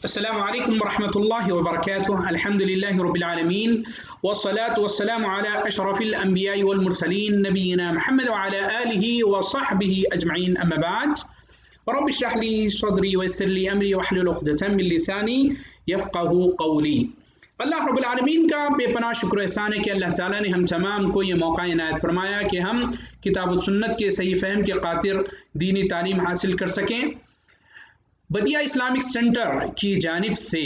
السلام علیکم ورحمۃ اللہ وبرکاتہ الحمد للہ رب العالمین والصلاة والسلام علی اشرف الانبیاء والمرسلین نبینا محمد وعلی آلہ وصحبہ اجمعین اما بعد رب اشرح لی صدری ویسر لی امری واحلل عقدۃ من لسانی یفقہوا قولی۔ اللہ رب العالمین کا بے پناہ شکر و احسان ہے کہ اللہ تعالیٰ نے ہم تمام کو یہ موقع عنایت فرمایا کہ ہم کتاب و سنت کے صحیح فہم کے خاطر دینی تعلیم حاصل کر سکیں۔ بدیہ اسلامک سینٹر کی جانب سے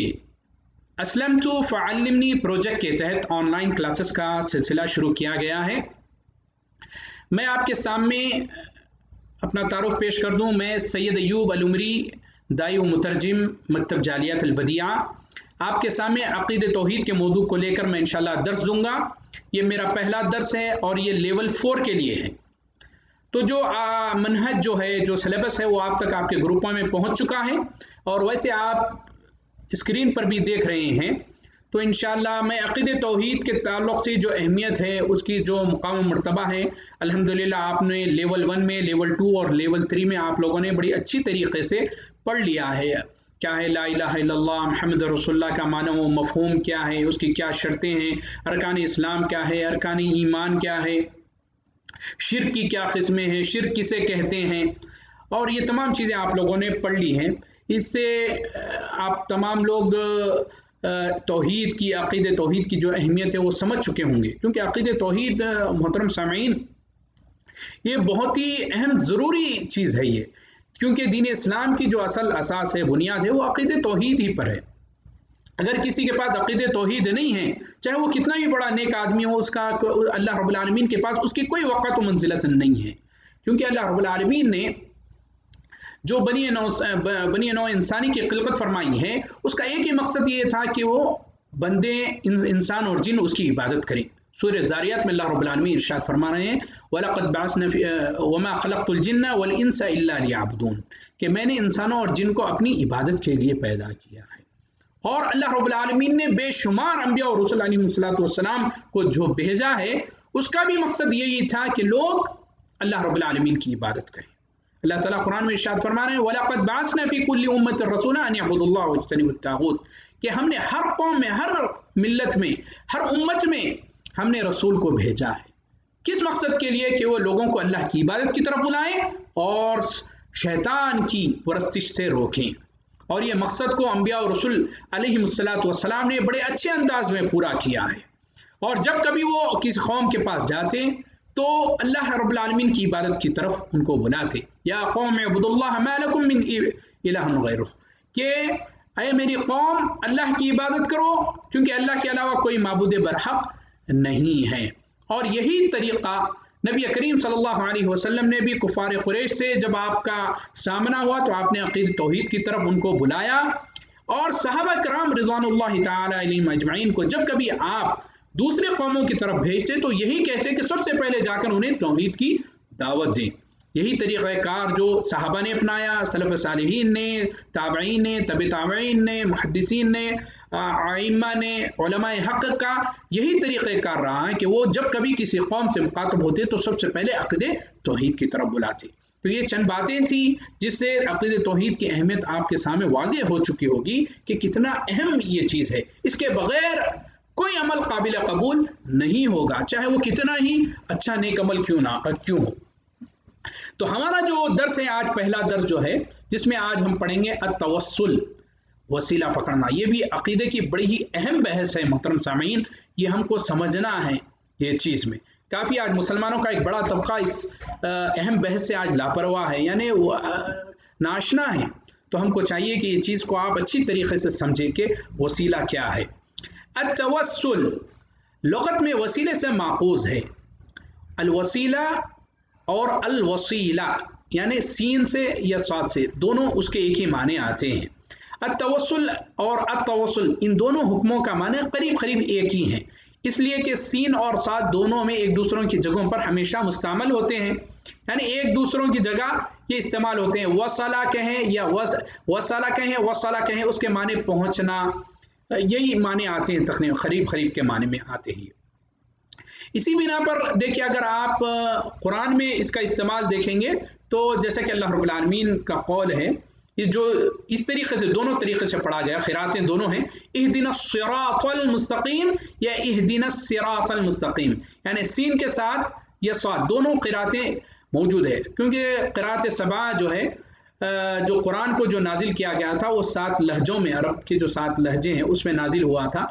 اسلمت فعلمنی پروجیکٹ کے تحت آن لائن کلاسز کا سلسلہ شروع کیا گیا ہے۔ میں آپ کے سامنے اپنا تعارف پیش کر دوں، میں سید ایوب العمری دائی و مترجم مکتب جالیات البدیہ آپ کے سامنے عقید توحید کے موضوع کو لے کر میں انشاءاللہ درس دوں گا۔ یہ میرا پہلا درس ہے اور یہ لیول 4 کے لیے ہے، تو جو منہج جو ہے، جو سلیبس ہے، وہ آپ تک آپ کے گروپوں میں پہنچ چکا ہے اور ویسے آپ اسکرین پر بھی دیکھ رہے ہیں۔ تو انشاءاللہ میں عقید توحید کے تعلق سے جو اہمیت ہے، اس کی جو مقام و مرتبہ ہے، الحمدللہ آپ نے لیول 1 میں، لیول 2 اور لیول 3 میں آپ لوگوں نے بڑی اچھی طریقے سے پڑھ لیا ہے۔ کیا ہے لا الہ الا اللہ محمد رسول اللہ کا معنی و مفہوم کیا ہے، اس کی کیا شرطیں ہیں، ارکان اسلام کیا ہے، ارکان ایمان کیا ہے، شرک کی کیا قسمیں ہیں، شرک کسے کہتے ہیں، اور یہ تمام چیزیں آپ لوگوں نے پڑھ لی ہیں۔ اس سے آپ تمام لوگ توحید کی، عقید توحید کی جو اہمیت ہے وہ سمجھ چکے ہوں گے، کیونکہ عقید توحید محترم سامعین یہ بہت ہی اہم ضروری چیز ہے، یہ کیونکہ دین اسلام کی جو اصل اساس ہے، بنیاد ہے، وہ عقید توحید ہی پر ہے۔ اگر کسی کے پاس عقید توحید نہیں ہے، چاہے وہ کتنا بھی بڑا نیک آدمی ہو، اس کا اللہ رب العالمین کے پاس اس کی کوئی وقت و منزلت نہیں ہے، کیونکہ اللہ رب العالمین نے جو بنی نوع انسانی کی خلقت فرمائی ہے، اس کا ایک ہی مقصد یہ تھا کہ وہ بندے، انسان اور جن اس کی عبادت کریں۔ سورہ زاریات میں اللہ رب العالمین ارشاد فرما رہے ہیں وَلَقَدْ بَعَثْنَا وَمَا خَلَقْتُ الْجِنَّ وَالْإِنسَ إِلَّا لِيَعْبُدُونَ، کہ میں نے انسانوں اور جن کو اپنی عبادت کے لیے پیدا کیا ہے۔ اور اللہ رب العالمین نے بے شمار انبیاء اور رسول علیہ السلام کو جو بھیجا ہے، اس کا بھی مقصد یہی تھا کہ لوگ اللہ رب العالمین کی عبادت کریں۔ اللہ تعالیٰ قرآن میں ارشاد فرما رہے ہیں وَلَقَدْ بَعَثْنَا فِي كُلِّ أُمَّةٍ رَسُولًا أَنِ اعْبُدُوا اللَّهَ وَاجْتَنِبُوا الطَّاغُوتَ، کہ ہم نے ہر قوم میں، ہر ملت میں، ہر امت میں ہم نے رسول کو بھیجا ہے۔ کس مقصد کے لیے؟ کہ وہ لوگوں کو اللہ کی عبادت کی طرف بلائیں اور شیطان کی پرستش سے روکیں۔ اور یہ مقصد کو انبیاء اور رسول علیہ السلام نے بڑے اچھے انداز میں پورا کیا ہے۔ اور جب کبھی وہ کسی قوم کے پاس جاتے تو اللہ رب العالمین کی عبادت کی طرف ان کو بلاتے، یا قوم اعبدوا اللہ ما لکم من الہ غیرہ، کہ اے میری قوم اللہ کی عبادت کرو، کیونکہ اللہ کے علاوہ کوئی معبود برحق نہیں ہے۔ اور یہی طریقہ نبی کریم صلی اللہ علیہ وسلم نے بھی کفار قریش سے جب آپ کا سامنا ہوا تو آپ نے عقید توحید کی طرف ان کو بلایا، اور صحابہ کرام رضوان اللہ تعالی علیہم اجمعین کو جب کبھی آپ دوسرے قوموں کی طرف بھیجتے تو یہی کہتے کہ سب سے پہلے جا کر انہیں توحید کی دعوت دیں۔ یہی طریقہ کار جو صحابہ نے اپنایا، سلف صالحین نے، تابعین نے، تبع تابعین نے، محدثین نے، ائمہ نے، علماء حق کا یہی طریقہ کار رہا ہے کہ وہ جب کبھی کسی قوم سے مخاطب ہوتے تو سب سے پہلے عقید توحید کی طرف بلاتے۔ تو یہ چند باتیں تھیں جس سے عقید توحید کی اہمیت آپ کے سامنے واضح ہو چکی ہوگی کہ کتنا اہم یہ چیز ہے۔ اس کے بغیر کوئی عمل قابل قبول نہیں ہوگا، چاہے وہ کتنا ہی اچھا نیک عمل کیوں ہو۔ تو ہمارا جو درس ہے آج، پہلا درس جو ہے، جس میں آج ہم پڑھیں گے التوسل، وسیلہ پکڑنا۔ یہ بھی عقیدے کی بڑی ہی اہم بحث ہے محترم سامعین، یہ ہم کو سمجھنا ہے۔ یہ چیز میں کافی آج مسلمانوں کا ایک بڑا طبقہ اس اہم بحث سے آج لاپرواہ ہے، یعنی ناشنا ہے۔ تو ہم کو چاہیے کہ یہ چیز کو آپ اچھی طریقے سے سمجھیں کہ وسیلہ کیا ہے۔ التوسل لغت میں وسیلے سے ماخوذ ہے۔ الوسیلہ اور الوسیلہ یعنی سین سے یا صاد سے، دونوں اس کے ایک ہی معنی آتے ہیں۔ التوسل اور التوسل ان دونوں حکموں کا معنی قریب قریب ایک ہی ہیں، اس لیے کہ سین اور صاد دونوں میں ایک دوسروں کی جگہوں پر ہمیشہ مستعمل ہوتے ہیں، یعنی ایک دوسروں کی جگہ یہ استعمال ہوتے ہیں۔ وصلہ کہیں یا وصلہ کہیں، وصلہ کہیں، اس کے معنی پہنچنا، یہی معنی آتے ہیں، تقریباً قریب قریب کے معنی میں آتے ہی۔ اسی بنا پر دیکھیے، اگر آپ قرآن میں اس کا استعمال دیکھیں گے تو جیسا کہ اللہ رب العالمین کا قول ہے یہ جو اس طریقے سے دونوں طریقے سے پڑھا گیا، قراءتیں دونوں ہیں، اہدنا الصراط المستقیم یا اہدنا الصراط المستقیم، یعنی سین کے ساتھ یا صاد دونوں قراءتیں موجود ہے، کیونکہ قراءت سبع جو ہے جو قرآن کو جو نازل کیا گیا تھا وہ 7 لہجوں میں، عرب کے جو 7 لہجے ہیں اس میں نازل ہوا تھا۔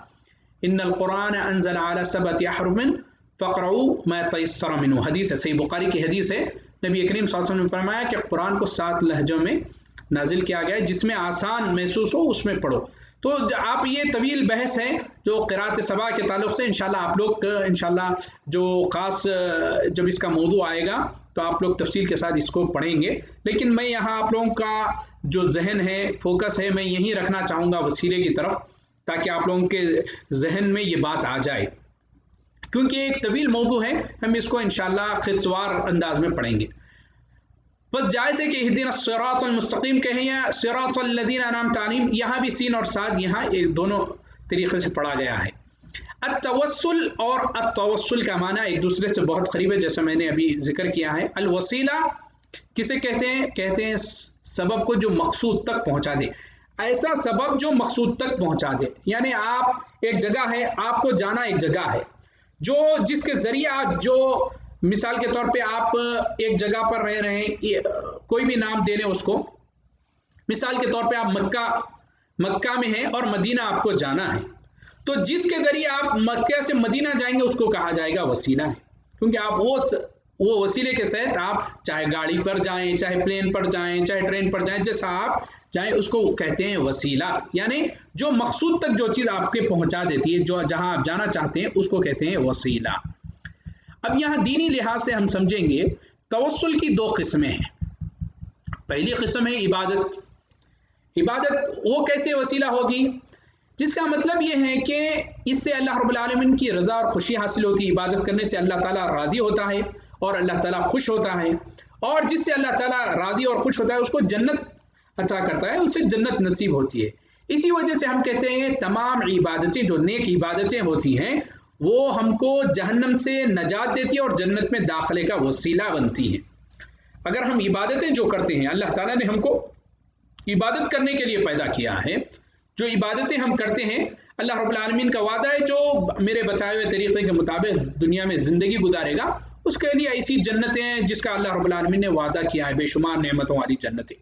ان القرآن انزل على 7 احرف فقرؤوا ما تيسر منه، حدیث ہے، صحیح بخاری کی حدیث ہے، نبی کریم صلی اللہ علیہ وسلم نے فرمایا کہ قرآن کو 7 لہجوں میں نازل کیا گیا ہے، جس میں آسان محسوس ہو اس میں پڑھو۔ تو آپ یہ طویل بحث ہے جو قراءت سبع کے تعلق سے، انشاءاللہ آپ لوگ انشاءاللہ جو خاص جب اس کا موضوع آئے گا تو آپ لوگ تفصیل کے ساتھ اس کو پڑھیں گے، لیکن میں یہاں آپ لوگوں کا جو ذہن ہے، فوکس ہے، میں یہیں رکھنا چاہوں گا وسیلے کی طرف، تاکہ آپ لوگوں کے ذہن میں یہ بات آ جائے، کیونکہ ایک طویل موضوع ہے، ہم اس کو انشاءاللہ خصوار انداز میں پڑھیں گے۔ بس جائز ہے کہ اہدنا الصراط المستقیم کہیں یا صراط الذین انعمت علیہم، یہاں بھی سین اور صاد یہاں ایک دونوں طریقے سے پڑھا گیا ہے۔ التوسل اور التوسل کا معنی ایک دوسرے سے بہت قریب ہے، جیسا میں نے ابھی ذکر کیا ہے۔ الوسیلہ کسے کہتے ہیں؟ کہتے ہیں سبب کو جو مقصود تک پہنچا دے، ایسا سبب جو مقصود تک پہنچا دے، یعنی آپ ایک جگہ ہے، آپ کو جانا ایک جگہ ہے، جو جس کے ذریعے آپ جو مثال کے طور پہ آپ ایک جگہ پر رہ رہے ہیں، کوئی بھی نام دے لیں اس کو، مثال کے طور پہ آپ مکہ میں ہیں اور مدینہ آپ کو جانا ہے، تو جس کے ذریعے آپ مکہ سے مدینہ جائیں گے اس کو کہا جائے گا وسیلہ ہے، کیونکہ آپ وہ وسیلے کے ساتھ آپ چاہے گاڑی پر جائیں، چاہے پلین پر جائیں، چاہے ٹرین پر جائیں، جیسا آپ جائیں اس کو کہتے ہیں وسیلہ، یعنی جو مقصود تک جو چیز آپ کے پہنچا دیتی ہے، جو جہاں آپ جانا چاہتے ہیں اس کو کہتے ہیں وسیلہ۔ اب یہاں دینی لحاظ سے ہم سمجھیں گے توسل کی 2 قسمیں ہیں۔ پہلی قسم ہے عبادت۔ عبادت وہ کیسے وسیلہ ہوگی؟ جس کا مطلب یہ ہے کہ اس سے اللہ رب العالمین کی رضا اور خوشی حاصل ہوتی ہے، عبادت کرنے سے اللہ تعالیٰ راضی ہوتا ہے اور اللہ تعالیٰ خوش ہوتا ہے، اور جس سے اللہ تعالیٰ راضی اور خوش ہوتا ہے اس کو جنت عطا کرتا ہے، اس سے جنت نصیب ہوتی ہے۔ اسی وجہ سے ہم کہتے ہیں تمام عبادتیں جو نیک عبادتیں ہوتی ہیں وہ ہم کو جہنم سے نجات دیتی ہے اور جنت میں داخلے کا وسیلہ بنتی ہیں۔ اگر ہم عبادتیں جو کرتے ہیں، اللہ تعالیٰ نے ہم کو عبادت کرنے کے لیے پیدا کیا ہے، جو عبادتیں ہم کرتے ہیں، اللہ رب العالمین کا وعدہ ہے جو میرے بتائے ہوئے طریقے کے مطابق دنیا میں زندگی گزارے گا اس کے لیے ایسی جنتیں ہیں جس کا اللہ رب العالمین نے وعدہ کیا ہے، بے شمار نعمتوں والی جنتیں۔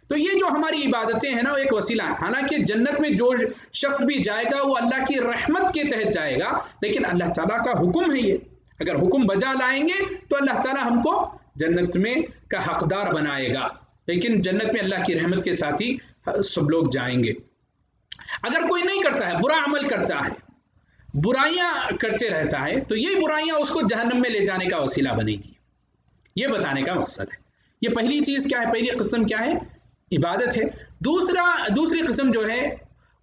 تو یہ جو ہماری عبادتیں ہیں نا، وہ ایک وسیلہ ہے۔ حالانکہ جنت میں جو شخص بھی جائے گا وہ اللہ کی رحمت کے تحت جائے گا، لیکن اللہ تعالیٰ کا حکم ہے یہ، اگر حکم بجا لائیں گے تو اللہ تعالیٰ ہم کو جنت میں کا حقدار بنائے گا، لیکن جنت میں اللہ کی رحمت کے ساتھ ہی سب لوگ جائیں گے۔ اگر کوئی نہیں کرتا ہے، برا عمل کرتا ہے، برائیاں کرتے رہتا ہے، تو یہ برائیاں اس کو جہنم میں لے جانے کا وسیلہ بنے گی، یہ بتانے کا مقصد ہے۔ یہ پہلی چیز کیا ہے؟ پہلی قسم کیا ہے؟ عبادت ہے۔ دوسری قسم جو ہے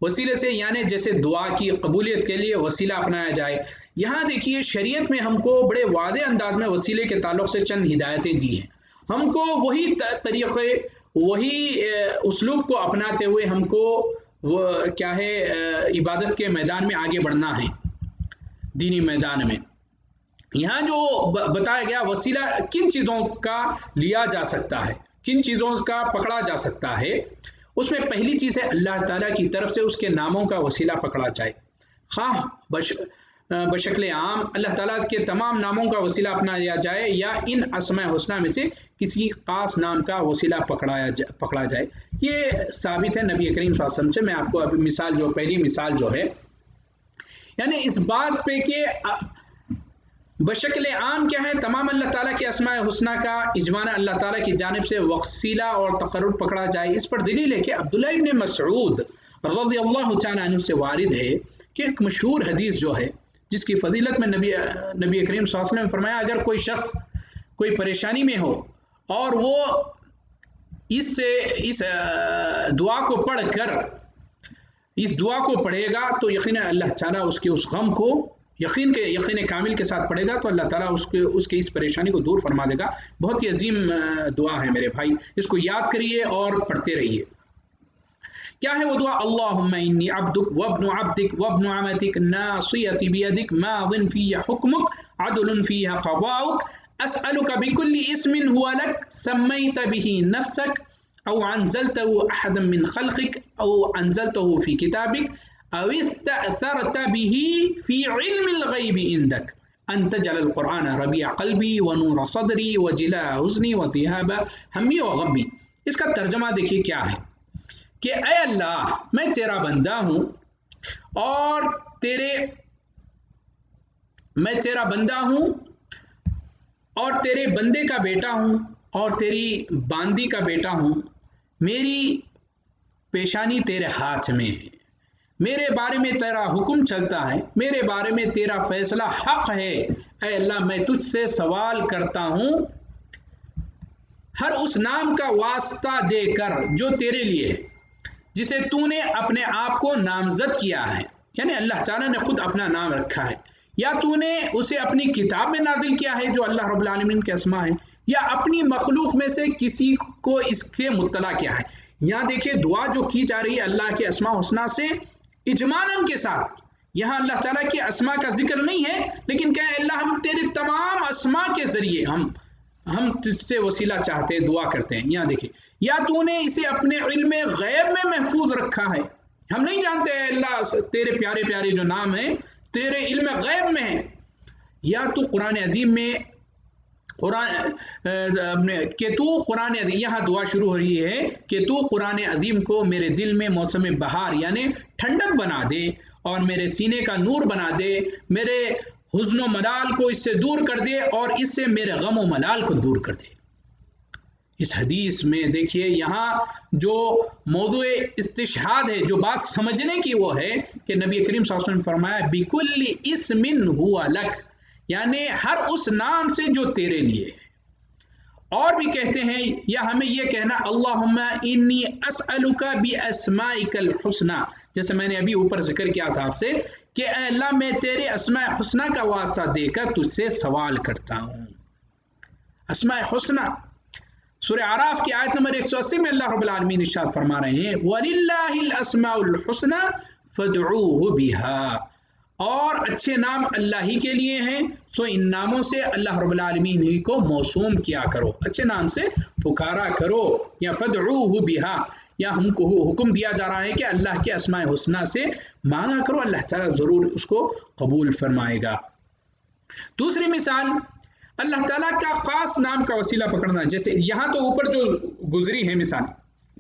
وسیلے سے، یعنی جیسے دعا کی قبولیت کے لیے وسیلہ اپنایا جائے۔ یہاں دیکھیے شریعت میں ہم کو بڑے واضح انداز میں وسیلے کے تعلق سے چند ہدایتیں دی ہیں، ہم کو وہی طریقے، وہی اسلوب کو اپناتے ہوئے ہم کو وہ کیا ہے عبادت کے میدان میں آگے بڑھنا ہے، دینی میدان میں۔ یہاں جو بتایا گیا وسیلہ کن چیزوں کا لیا جا سکتا ہے، کن چیزوں کا پکڑا جا سکتا ہے، اس میں پہلی چیز ہے اللہ تعالیٰ کی طرف سے اس کے ناموں کا وسیلہ پکڑا جائے، خواہ بشکل عام اللہ تعالیٰ کے تمام ناموں کا وسیلہ اپنایا جائے یا ان اسماء حسنہ میں سے کسی خاص نام کا وسیلہ پکڑا جائے۔ یہ ثابت ہے نبی کریم صلی اللہ علیہ وسلم سے۔ میں آپ کو ابھی پہلی مثال جو ہے، یعنی اس بات پہ کہ بشکل عام کیا ہے، تمام اللہ تعالیٰ کے اسماء حسنہ کا اجمالا اللہ تعالیٰ کی جانب سے وسیلہ اور تقرب پکڑا جائے۔ اس پر دلیل ہے کہ عبداللہ ابن مسعود رضی اللہ تعالیٰ عنہ سے وارد ہے کہ ایک مشہور حدیث جو ہے جس کی فضیلت میں نبی کریم صلی اللہ علیہ وسلم نے فرمایا، اگر کوئی شخص کوئی پریشانی میں ہو اور وہ اس دعا کو پڑھ کر اس دعا کو پڑھے گا تو یقیناً اللہ تعالیٰ اس کے اس غم کو یقین کامل کے ساتھ پڑھے گا تو اللہ تعالیٰ اس کے اس پریشانی کو دور فرما دے گا۔ بہت ہی عظیم دعا ہے میرے بھائی، اس کو یاد کریے اور پڑھتے رہیے۔ کیا ہے وہ دعا؟ اللہم انی عبدک وابن عبدک وابن عمتک ناصیتی بیدک ماض فی حکمک عدل فی قضاؤک اسألک بکل اسم ہوا لک سمیت به نفسک او انزلته احدا من خلقك او انزلته في كتابك او استأثرت به في علم الغيب عندك ان تجعل القرآن ربيع قلبي ونور صدري وجلاء حزني وذهاب همي وغمي. اس کا ترجمہ دیکھیے کیا ہے کہ اے اللہ میں تیرا بندہ ہوں اور میں تیرا بندہ ہوں اور تیرے بندے کا بیٹا ہوں اور تیری باندی کا بیٹا ہوں. میری پیشانی تیرے ہاتھ میں ہے، میرے بارے میں تیرا حکم چلتا ہے، میرے بارے میں تیرا فیصلہ حق ہے. اے اللہ میں تجھ سے سوال کرتا ہوں ہر اس نام کا واسطہ دے کر جو تیرے لیے ہے، جسے تو نے اپنے آپ کو نامزد کیا ہے، یعنی اللہ تعالیٰ نے خود اپنا نام رکھا ہے، یا تو نے اسے اپنی کتاب میں نازل کیا ہے جو اللہ رب العالمین کے اسما ہے، یا اپنی مخلوق میں سے کسی کو اس سے مطلع کیا ہے. یہاں دیکھیں دعا جو کی جا رہی ہے اللہ کے اسماء حسنہ سے اجمالاً کے ساتھ، یہاں اللہ تعالیٰ کے اسماء کا ذکر نہیں ہے، لیکن کہ اللہ ہم تیرے تمام اسماء کے ذریعے ہم تجھ سے وسیلہ چاہتے ہیں، دعا کرتے ہیں. یہاں دیکھیں یا تو نے اسے اپنے علم غیب میں محفوظ رکھا ہے، ہم نہیں جانتے اللہ تیرے پیارے پیارے جو نام ہیں تیرے علم غیب میں ہیں، یا تو قرآن عظیم میں کہ تو قرآن عظیم، یہاں دعا شروع ہو رہی ہے کہ تو قرآن عظیم کو میرے دل میں موسم بہار یعنی ٹھنڈک بنا دے اور میرے سینے کا نور بنا دے، میرے حزن و ملال کو اس سے دور کر دے اور اس سے میرے غم و ملال کو دور کر دے. اس حدیث میں دیکھیے یہاں جو موضوع استشہاد ہے، جو بات سمجھنے کی وہ ہے کہ نبی کریم صلی اللہ علیہ وسلم نے فرمایا بِكُلِّ اسْمٍ هُوَ لَكَ، یعنی ہر اس نام سے جو تیرے لیے ہے. اور بھی کہتے ہیں یا ہمیں یہ کہنا اللہم انی اسألک باسمائک الحسنی، جیسے میں نے ابھی اوپر ذکر کیا تھا آپ سے کہ اے اللہ میں تیرے اسماء حسنہ کا واسطہ دے کر تجھ سے سوال کرتا ہوں. اسماء حسنہ سورہ اعراف کی آیت نمبر 180 میں اللہ رب العالمین ارشاد فرما رہے ہیں وَلِلَّهِ الْأَسْمَاءُ الْحُسْنَى فَادْعُوهُ بِهَا، اور اچھے نام اللہ ہی کے لیے ہیں، سو ان ناموں سے اللہ رب العالمین ہی کو موسوم کیا کرو، اچھے نام سے پکارا کرو. یا فَادْعُوهُ بِهَا، یا ہم کو حکم دیا جا رہا ہے کہ اللہ کے اسماء حسنہ سے مانگا کرو، اللہ تعالیٰ ضرور اس کو قبول فرمائے گا. دوسری مثال اللہ تعالیٰ کا خاص نام کا وسیلہ پکڑنا، جیسے یہاں تو اوپر جو گزری ہے مثال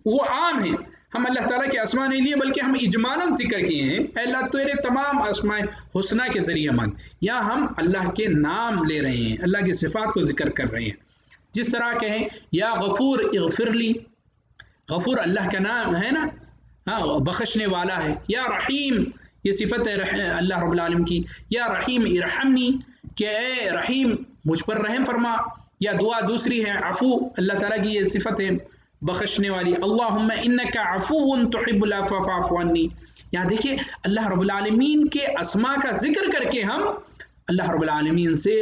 وہ عام ہے، ہم اللہ تعالیٰ کے اسماء نہیں لیے بلکہ ہم اجمالاً ذکر کیے ہیں اے اللہ تیرے تمام اسماء حسنہ کے ذریعے مانگ، یا ہم اللہ کے نام لے رہے ہیں، اللہ کی صفات کو ذکر کر رہے ہیں. جس طرح کہیں یا غفور اغفر لی، غفور اللہ کا نام ہے نا، ہاں بخشنے والا ہے. یا رحیم یہ صفت ہے اللہ رب العالمین کی، یا رحیم ارحمنی کہ اے رحیم مجھ پر رحم فرما. یا دعا دوسری ہے عفو، اللہ تعالیٰ کی یہ صفت ہے بخشنے والی، اللہم انکا عفو تحب العفو فاعف عنی. یہاں دیکھیے اللہ رب العالمین کے اسماء کا ذکر کر کے ہم اللہ رب العالمین سے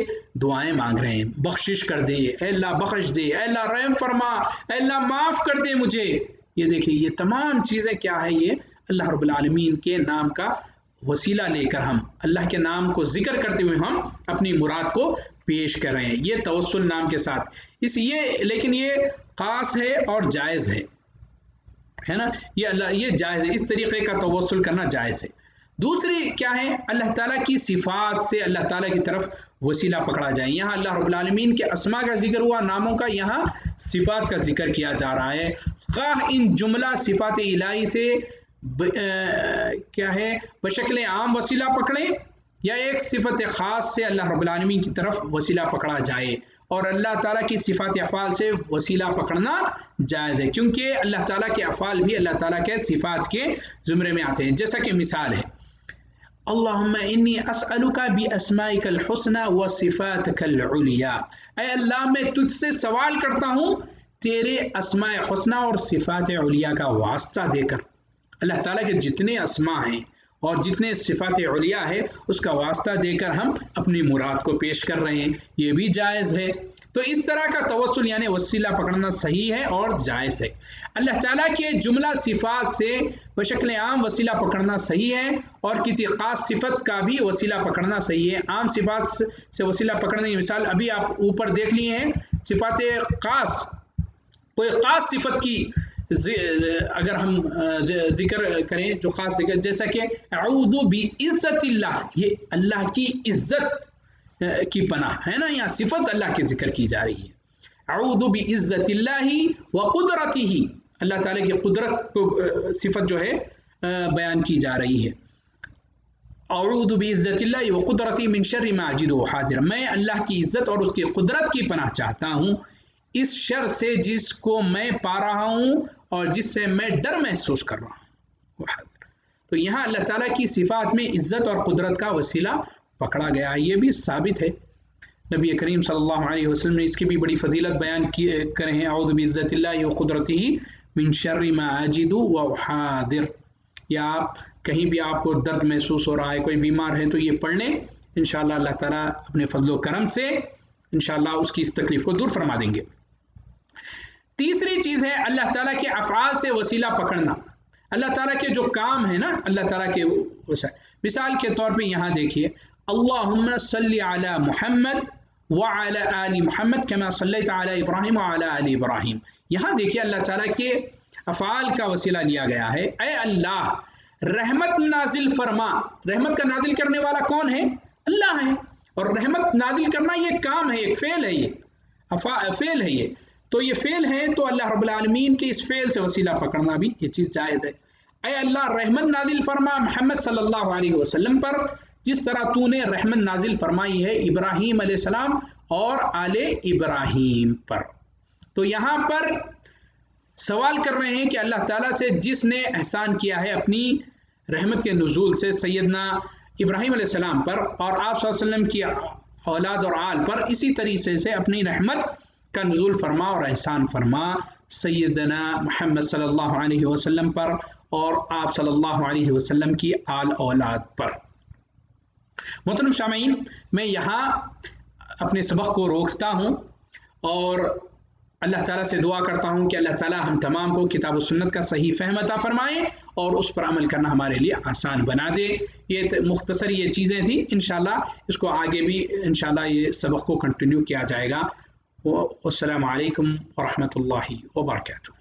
دعائیں مانگ رہے ہیں، بخشش کر دے اے اللہ، بخش دے اے اللہ، رحم فرما اے اللہ، معاف کر دے مجھے. یہ دیکھیے یہ تمام چیزیں کیا ہے، یہ اللہ رب العالمین کے نام کا وسیلہ لے کر ہم اللہ کے نام کو ذکر کرتے ہوئے ہم اپنی مراد کو پیش کر رہے ہیں. یہ توسل نام کے ساتھ لیکن یہ خاص ہے اور جائز ہے نا، یہ جائز ہے، اس طریقے کا توسل کرنا جائز ہے. دوسری کیا ہے، اللہ تعالیٰ کی صفات سے اللہ تعالیٰ کی طرف وسیلہ پکڑا جائے. یہاں اللہ رب العالمین کے اسماء کا ذکر ہوا، ناموں کا، یہاں صفات کا ذکر کیا جا رہا ہے. خواہ ان جملہ صفات الہی سے کیا ہے بشکل عام وسیلہ پکڑیں یا ایک صفت خاص سے اللہ رب العالمین کی طرف وسیلہ پکڑا جائے. اور اللہ تعالیٰ کی صفات افعال سے وسیلہ پکڑنا جائز ہے، کیونکہ اللہ تعالیٰ کے افعال بھی اللہ تعالیٰ کے صفات کے زمرے میں آتے ہیں. جیسا کہ مثال ہے اللہم انی اسألک باسمائک الحسنى وصفاتک العلیاء، اے اللہ میں تجھ سے سوال کرتا ہوں تیرے اسماء حسنہ اور صفات علیاء کا واسطہ دے کر. اللہ تعالیٰ کے جتنے اسماء ہیں اور جتنے صفات علیاء ہے اس کا واسطہ دے کر ہم اپنی مراد کو پیش کر رہے ہیں، یہ بھی جائز ہے. تو اس طرح کا توسل یعنی وسیلہ پکڑنا صحیح ہے اور جائز ہے. اللہ تعالیٰ کے جملہ صفات سے بشکل عام وسیلہ پکڑنا صحیح ہے اور کسی خاص صفت کا بھی وسیلہ پکڑنا صحیح ہے. عام صفات سے وسیلہ پکڑنے کی مثال ابھی آپ اوپر دیکھ لیے ہیں. صفات خاص، کوئی خاص صفت کی اگر ہم ذکر کریں جو خاص ذکر، جیسا کہ اعوذ بعزت اللہ، یہ اللہ کی عزت کی پناہ ہے نا، یہاں صفت اللہ کی ذکر کی جا رہی ہے، اعوذ بعزت اللہ وقدرتہ، اللہ تعالیٰ کی قدرت کو صفت جو ہے بیان کی جا رہی ہے، اعوذ بعزت اللہ وقدرتہ من شر ما اجد حاضر، میں اللہ کی عزت اور اس کی قدرت کی پناہ چاہتا ہوں اس شر سے جس کو میں پا رہا ہوں اور جس سے میں ڈر محسوس کر رہا ہوں۔ تو یہاں اللہ تعالیٰ کی صفات میں عزت اور قدرت کا وسیلہ پکڑا گیا ہے، یہ بھی ثابت ہے، نبی کریم صلی اللہ علیہ وسلم نے اس کی بھی بڑی فضیلت بیان کرے ہیں، اعوذ بعزت اللہ وقدرتہ من شر ما اجد وحاذر، یا آپ کہیں بھی آپ کو درد محسوس ہو رہا ہے، کوئی بیمار ہے تو یہ پڑھ لیں، انشاءاللہ اللہ تعالیٰ اپنے فضل و کرم سے انشاءاللہ اس کی اس تکلیف کو دور فرما دیں گے۔ تیسری چیز ہے اللہ تعالیٰ کے افعال سے وسیلہ پکڑنا، اللہ تعالیٰ کے جو کام ہیں نا، اللہ تعالیٰ کے مثال کے طور پہ یہاں دیکھیے، اللہم صلی علی محمد وعلی آل محمد کما صلیت علی ابراہیم وعلی آل ابراہیم، یہاں دیکھیے اللہ تعالیٰ کے افعال کا وسیلہ لیا گیا ہے، اے اللہ رحمت نازل فرما، رحمت کا نازل کرنے والا کون ہے؟ اللہ ہے، اور رحمت نازل کرنا یہ کام ہے، ایک فعل ہے، یہ فعل ہے، تو یہ فعل ہے، تو اللہ رب العالمین کے اس فعل سے وسیلہ پکڑنا بھی یہ چیز جائز ہے۔ اے اللہ رحمت نازل فرما محمد صلی اللہ علیہ وسلم پر جس طرح تو نے رحمت نازل فرمائی ہے ابراہیم علیہ السلام اور آل ابراہیم پر۔ تو یہاں پر سوال کر رہے ہیں کہ اللہ تعالیٰ سے جس نے احسان کیا ہے اپنی رحمت کے نزول سے سیدنا ابراہیم علیہ السلام پر اور آپ صلی اللہ علیہ وسلم کی اولاد اور آل پر، اسی طریقے سے اپنی رحمت کا نزول فرما اور احسان فرما سیدنا محمد صلی اللہ علیہ وسلم پر اور آپ صلی اللہ علیہ وسلم کی آل اولاد پر۔ محترم سامعین، میں یہاں اپنے سبق کو روکتا ہوں اور اللہ تعالیٰ سے دعا کرتا ہوں کہ اللہ تعالیٰ ہم تمام کو کتاب و سنت کا صحیح فہم عطا فرمائے اور اس پر عمل کرنا ہمارے لیے آسان بنا دے۔ یہ مختصر یہ چیزیں تھیں، انشاءاللہ اس کو آگے بھی انشاءاللہ یہ سبق کو کنٹینیو کیا جائے گا۔ والسلام علیکم ورحمۃ اللہ وبرکاتہ۔